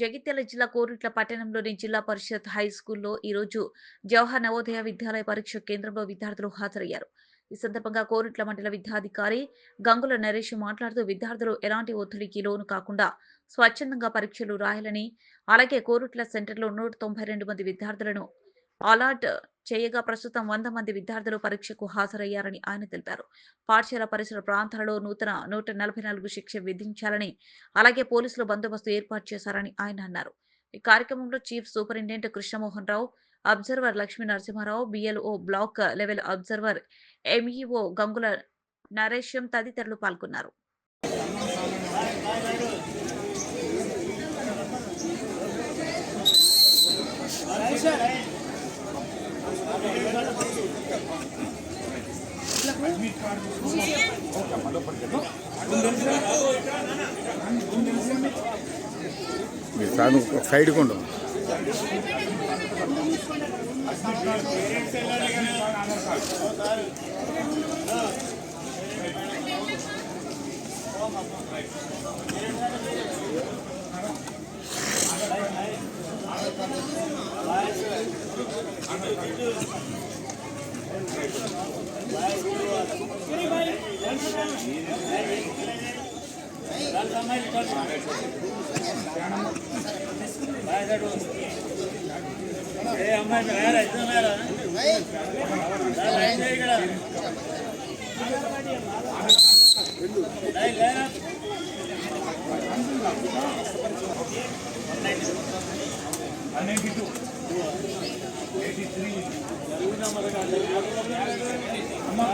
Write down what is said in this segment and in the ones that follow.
జగిత్యాల జిల్లా కోరుట్ల పట్టణంలోని జిల్లా పరిషత్ హై స్కూల్లో ఈరోజు జవహర్ నవోదయ విద్యాలయ పరీక్ష కేంద్రంలో విద్యార్థులు హాజరయ్యారు. ఈ సందర్భంగా కోరుట్ల మండల విద్యాధికారి గంగుల నరేష్ మాట్లాడుతూ విద్యార్థులు ఎలాంటి ఒత్తిడికి లోను కాకుండా స్వచ్ఛందంగా పరీక్షలు రాయాలని, అలాగే కోరుట్ల సెంటర్లో 192 మంది విద్యార్థులను అలాట్ చేయగా ప్రస్తుతం 100 మంది విద్యార్థులు పరీక్షకు హాజరయ్యారని ఆయన తెలిపారు. పాఠశాల పరిసర ప్రాంతాలలో నూతన 144 శిక్ష విధించాలని, అలాగే పోలీసులు బందోబస్తు ఏర్పాటు చేశారని ఆయన అన్నారు. ఈ కార్యక్రమంలో chief superintendent Krishnamohan Rao, observer Lakshmi Narasimharao, BLO block level observer MEO Gangula Naresham తదితరులు పాల్గొన్నారు. సైడ్ కొండు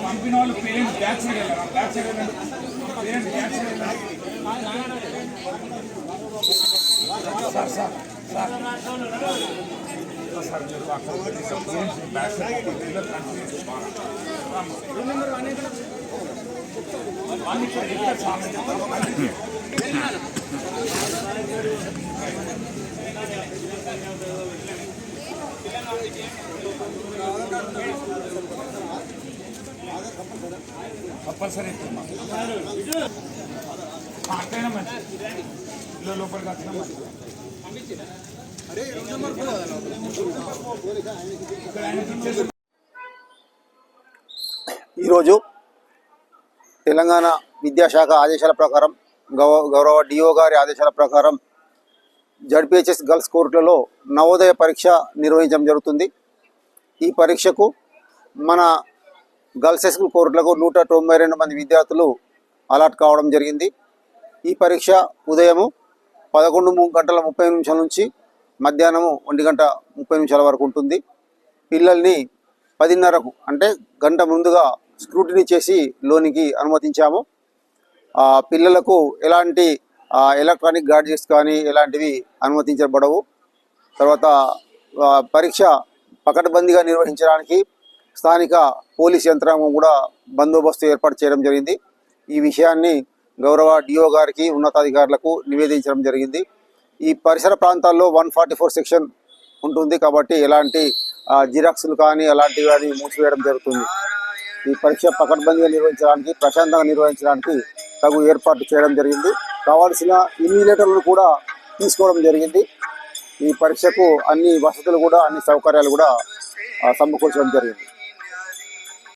పంపిన వాళ్ళు పేరెంట్స్ బ్యాక్ సైడ్ వెళ్ళారు. బ్యాక్ సైడ్ వెళ్ళండి. పేరెంట్స్ బ్యాక్ సైడ్ వెళ్ళారు. సార్ సార్ సార్ సార్ మీరు అక్కడ పేరెంట్స్ బ్యాక్ సైడ్ కంపల్సరీ అట్లయినా మంచి లోపలికి వచ్చినా మంచి. ఈరోజు తెలంగాణ విద్యాశాఖ ఆదేశాల ప్రకారం గౌరవ డిఓ గారి ఆదేశాల ప్రకారం జడ్పిహెచ్ఎస్ గర్ల్స్ కోర్టులలో నవోదయ పరీక్ష నిర్వహించడం జరుగుతుంది. ఈ పరీక్షకు మన గర్ల్స్ హై స్కూల్ కోర్టులకు 192 మంది విద్యార్థులు అలాట్ కావడం జరిగింది. ఈ పరీక్ష ఉదయం 11:30 నుంచి మధ్యాహ్నం 1:30 వరకు ఉంటుంది. పిల్లల్ని 10:30కు అంటే గంట ముందుగా స్క్రూటినీ చేసి లోనికి అనుమతించాము. పిల్లలకు ఎలాంటి ఎలక్ట్రానిక్ గాడ్జెట్స్ కానీ ఎలాంటివి అనుమతించబడవు. తర్వాత పరీక్ష పకడ్బందీగా నిర్వహించడానికి స్థానిక పోలీస్ యంత్రాంగం కూడా బందోబస్తు ఏర్పాటు చేయడం జరిగింది. ఈ విషయాన్ని గౌరవ డిఓ గారికి ఉన్నతాధికారులకు నివేదించడం జరిగింది. ఈ పరిసర ప్రాంతాల్లో 144 సెక్షన్ ఉంటుంది కాబట్టి ఎలాంటి జిరాక్స్లు కానీ అలాంటివి కానీ మూసివేయడం జరుగుతుంది. ఈ పరీక్ష పకడ్బందీగా నిర్వహించడానికి, ప్రశాంతంగా నిర్వహించడానికి తగు ఏర్పాటు చేయడం జరిగింది. కావాల్సిన ఇన్విజిలేటర్లను కూడా తీసుకోవడం జరిగింది. ఈ పరీక్షకు అన్ని వసతులు కూడా అన్ని సౌకర్యాలు కూడా సమకూర్చడం జరిగింది.